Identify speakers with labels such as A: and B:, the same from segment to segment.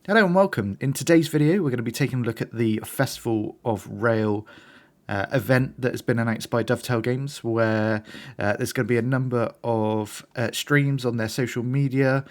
A: Hello and welcome. In today's video, we're going to be taking a look at the Festival of Rail event that has been announced by Dovetail Games, where there's going to be a number of streams on their social media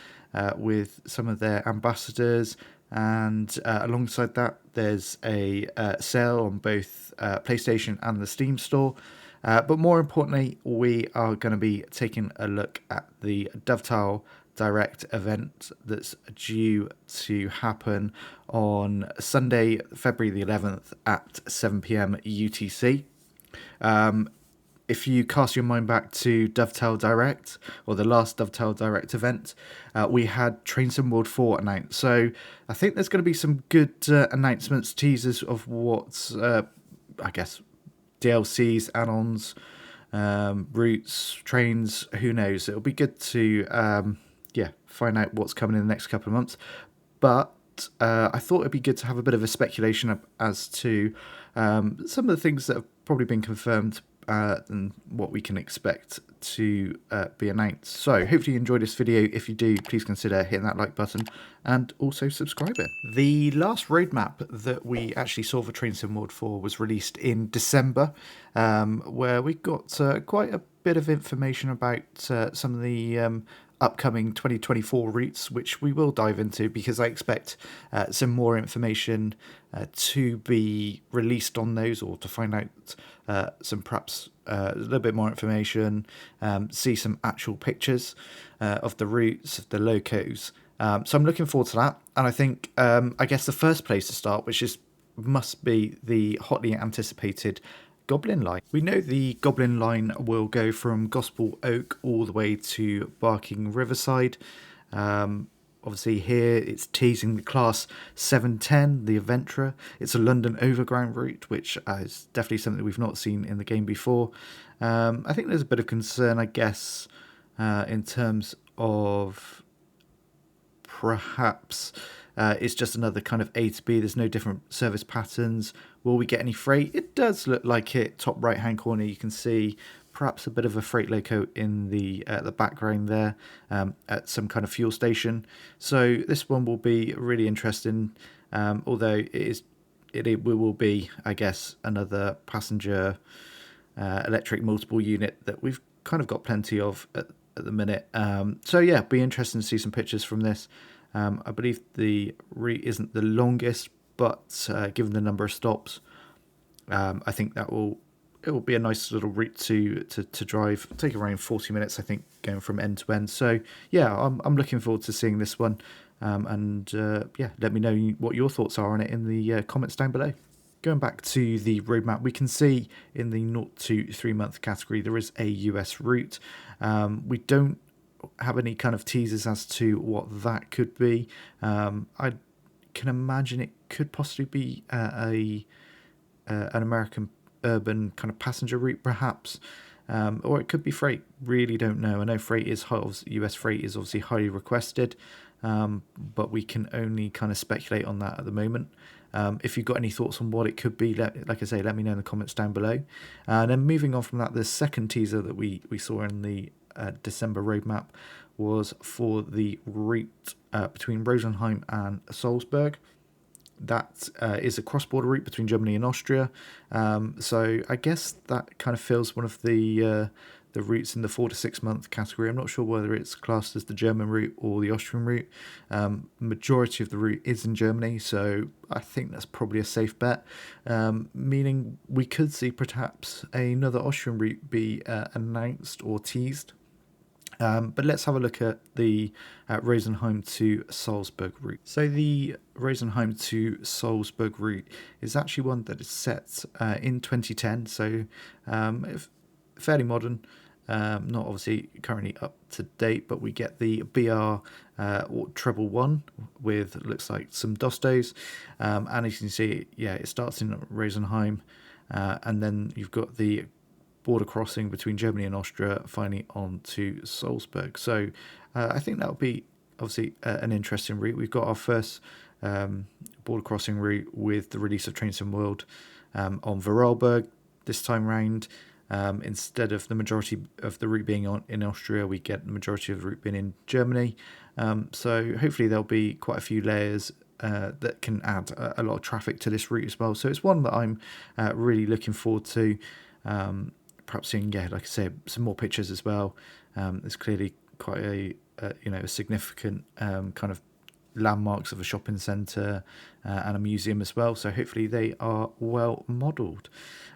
A: with some of their ambassadors, and alongside that, there's a sale on both PlayStation and the Steam store. But more importantly, we are going to be taking a look at the Dovetail Direct event that's due to happen on Sunday, February the 11th at 7 p.m. UTC. If you cast your mind back to Dovetail Direct, or the last Dovetail Direct event, we had Train Sim World 4 announced. So I think there's going to be some good announcements, teasers of what's, I guess, DLCs, add-ons, routes, trains, who knows. It'll be good to find out what's coming in the next couple of months. But I thought it'd be good to have a bit of a speculation as to some of the things that have probably been confirmed and what we can expect to be announced. So hopefully you enjoyed this video. If you do, please consider hitting that like button and also subscribing. The last roadmap that we actually saw for Train Sim World 4 was released in December, where we got quite a bit of information about some of the upcoming 2024 routes, which we will dive into because I expect some more information to be released on those, or to find out some perhaps a little bit more information, see some actual pictures of the routes, of the locos. So I'm looking forward to that. And I think, I guess the first place to start, which must be the hotly anticipated Goblin Line. We know the Goblin Line will go from Gospel Oak all the way to Barking Riverside. Obviously here it's teasing the Class 710, the Adventurer. It's a London Overground route, which is definitely something we've not seen in the game before. I think there's a bit of concern, I guess, in terms of perhaps it's just another kind of A to B. There's no different service patterns. Will we get any freight? It does look like it. Top right hand corner, you can see perhaps a bit of a freight loco in the background there at some kind of fuel station. So this one will be really interesting. Although it will be, I guess, another passenger electric multiple unit that we've kind of got plenty of at the minute. So yeah, be interesting to see some pictures from this. I believe the route isn't the longest, but given the number of stops, I think it will be a nice little route to drive. It'll take around 40 minutes, I think, going from end to end. So yeah, I'm looking forward to seeing this one. Let me know what your thoughts are on it in the comments down below. Going back to the roadmap, we can see in the 0 to 3 month category there is a US route. We don't have any kind of teasers as to what that could be. I can imagine it could possibly be an American urban kind of passenger route, perhaps, or it could be freight. Really don't know. I know freight is US freight is obviously highly requested, but we can only kind of speculate on that at the moment. If you've got any thoughts on what it could be, like I say, let me know in the comments down below. And then moving on from that, the second teaser that we saw in the December roadmap was for the route between Rosenheim and Salzburg. That is a cross-border route between Germany and Austria. So I guess that kind of fills one of the routes in the 4 to 6 month category. I'm not sure whether it's classed as the German route or the Austrian route. Majority of the route is in Germany, so I think that's probably a safe bet, meaning we could see perhaps another Austrian route be announced or teased. But let's have a look at the Rosenheim to Salzburg route. So the Rosenheim to Salzburg route is actually one that is set in 2010, so fairly modern. Not obviously currently up to date, but we get the BR treble 1 with, looks like, some Dostos, and as you can see, yeah, it starts in Rosenheim, and then you've got the border crossing between Germany and Austria, finally on to Salzburg. So I think that'll be obviously an interesting route. We've got our first border crossing route with the release of Train Sim World on Vorarlberg this time round. Instead of the majority of the route being in Austria, we get the majority of the route being in Germany. So hopefully there'll be quite a few layers that can add a lot of traffic to this route as well. So it's one that I'm really looking forward to. Perhaps seeing, like I say, some more pictures as well. There's clearly quite a significant kind of landmarks of a shopping centre and a museum as well. So hopefully they are well modelled.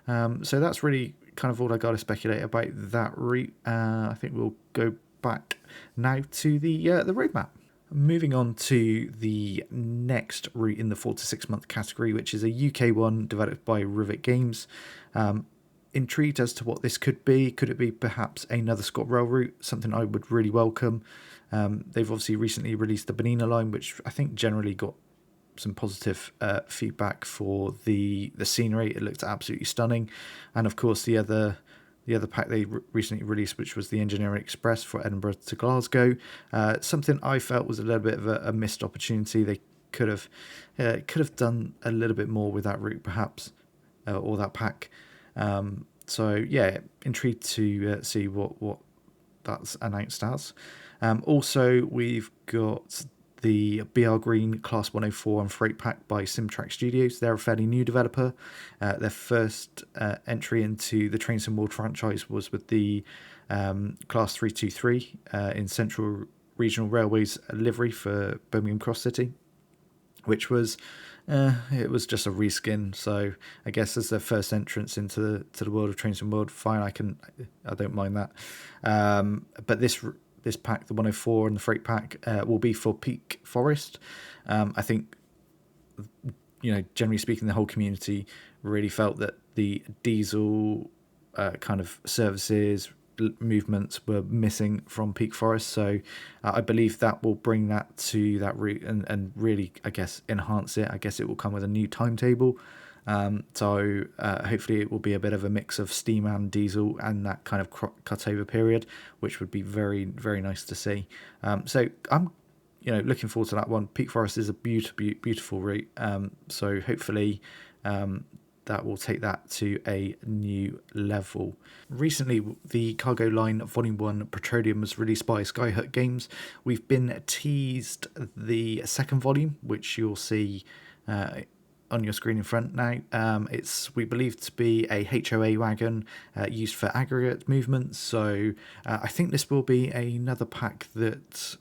A: So that's really kind of all I got to speculate about that route. I think we'll go back now to the roadmap. Moving on to the next route in the 4 to 6 month category, which is a UK one developed by Rivet Games. Intrigued as to what this could be. Could it be perhaps another ScotRail route? Something I would really welcome. They've obviously recently released the Bonina line, which I think generally got some positive feedback for the scenery. It looked absolutely stunning, and of course the other pack they recently released, which was the Engineering Express for Edinburgh to Glasgow. Something I felt was a little bit of a missed opportunity. They could have done a little bit more with that route, perhaps, or that pack. So yeah, intrigued to see what that's announced as. Also, we've got the BR Green Class 104 and Freight Pack by Simtrack Studios. They're a fairly new developer. Their first entry into the Trains and World franchise was with the Class 323 in Central Regional Railways livery for Birmingham Cross City, which was it was just a reskin. So I guess as their first entrance into the world of Trains and World, fine, I don't mind that. But this pack, the 104 and the Freight Pack, will be for Peak Forest. I think, generally speaking, the whole community really felt that the diesel kind of services, movements were missing from Peak Forest. So I believe that will bring that to that route and really, I guess, enhance it. I guess it will come with a new timetable. So hopefully it will be a bit of a mix of steam and diesel and that kind of cutover period, which would be very, very nice to see. So I'm looking forward to that one. Peak Forest is a beautiful route. So hopefully that will take that to a new level. Recently, the Cargo Line Volume 1 Petroleum was released by Skyhut Games. We've been teased the second volume, which you'll see on your screen in front now. It's, we believe, to be a HOA wagon used for aggregate movements. So I think this will be another pack that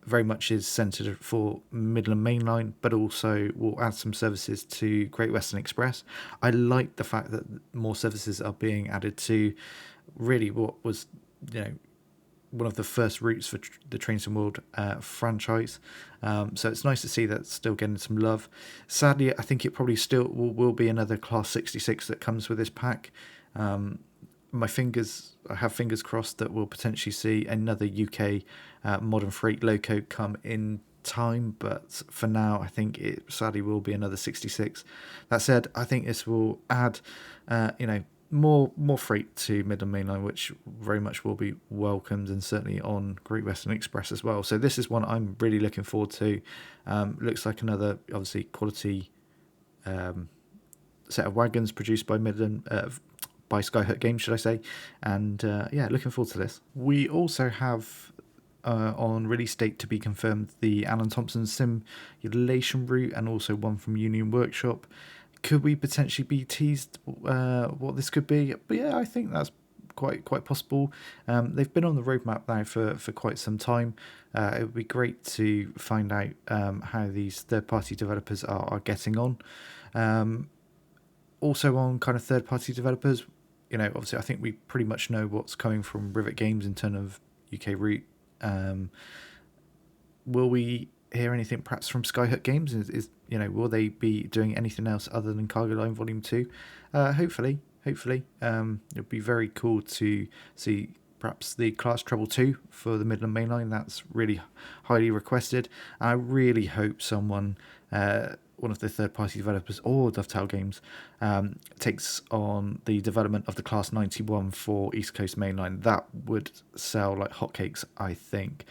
A: very much is centred for Midland Main Line, but also will add some services to Great Western Express. I like the fact that more services are being added to really what was one of the first routes for the Trains and World franchise. So it's nice to see that still getting some love. Sadly, I think it probably still will be another Class 66 that comes with this pack. I have fingers crossed that we'll potentially see another UK modern freight loco come in time, but for now I think it sadly will be another 66. That said, I think this will add more freight to Midland Main Line, which very much will be welcomed, and certainly on Great Western Express as well. So this is one I'm really looking forward to. Looks like another obviously quality set of wagons produced by Midland by Skyhut Games, should I say. And looking forward to this. We also have on release date to be confirmed the Alan Thompson simulation route, and also one from Union Workshop. Could we potentially be teased what this could be? But yeah, I think that's quite possible. They've been on the roadmap now for quite some time. It would be great to find out how these third-party developers are getting on. Also on kind of third-party developers, obviously I think we pretty much know what's coming from Rivet Games in terms of UK route. Will we hear anything perhaps from Skyhut Games? Is will they be doing anything else other than Cargo Line Volume 2? Hopefully. It'd be very cool to see perhaps the Class Treble 2 for the Midland Main Line. That's really highly requested. I really hope someone, one of the third-party developers or Dovetail Games, takes on the development of the Class 91 for East Coast Main Line. That would sell like hotcakes, I think.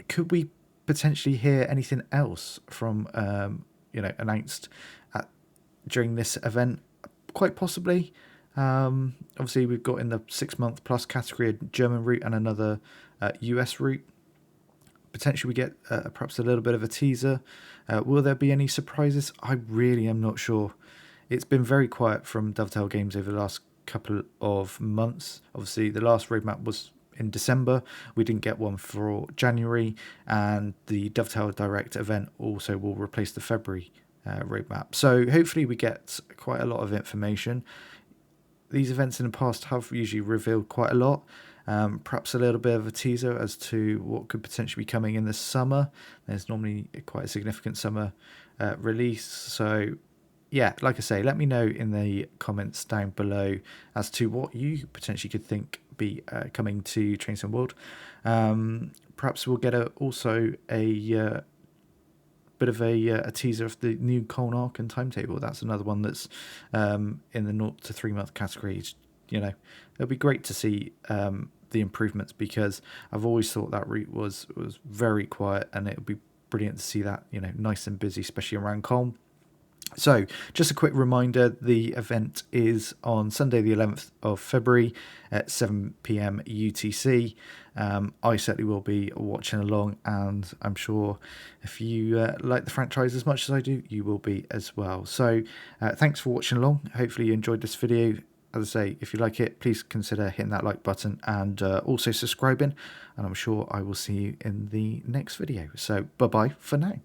A: Could we potentially hear anything else from announced during this event? Quite possibly. Obviously we've got in the 6 month plus category a German route and another US route, Potentially we get perhaps a little bit of a teaser. Will there be any surprises? I really am not sure. It's been very quiet from Dovetail Games over the last couple of months. Obviously, the last roadmap was in December. We didn't get one for January, and the Dovetail Direct event also will replace the February roadmap. So hopefully we get quite a lot of information. These events in the past have usually revealed quite a lot. Perhaps a little bit of a teaser as to what could potentially be coming in the summer. There's normally quite a significant summer release. So yeah, like I say, let me know in the comments down below as to what you potentially could think be coming to Train Sim World. Perhaps we'll get also a bit of a teaser of the new Colne arc and timetable. That's another one that's in the 0 to 3 month category. You know, it'll be great to see the improvements, because I've always thought that route was very quiet, and it would be brilliant to see that, you know, nice and busy, especially around Colne. So, just a quick reminder, the event is on Sunday the 11th of February at 7 p.m. UTC. I certainly will be watching along, and I'm sure if you like the franchise as much as I do, you will be as well. So, thanks for watching along. Hopefully you enjoyed this video. As I say, if you like it, please consider hitting that like button and also subscribing, and I'm sure I will see you in the next video. So, bye-bye for now.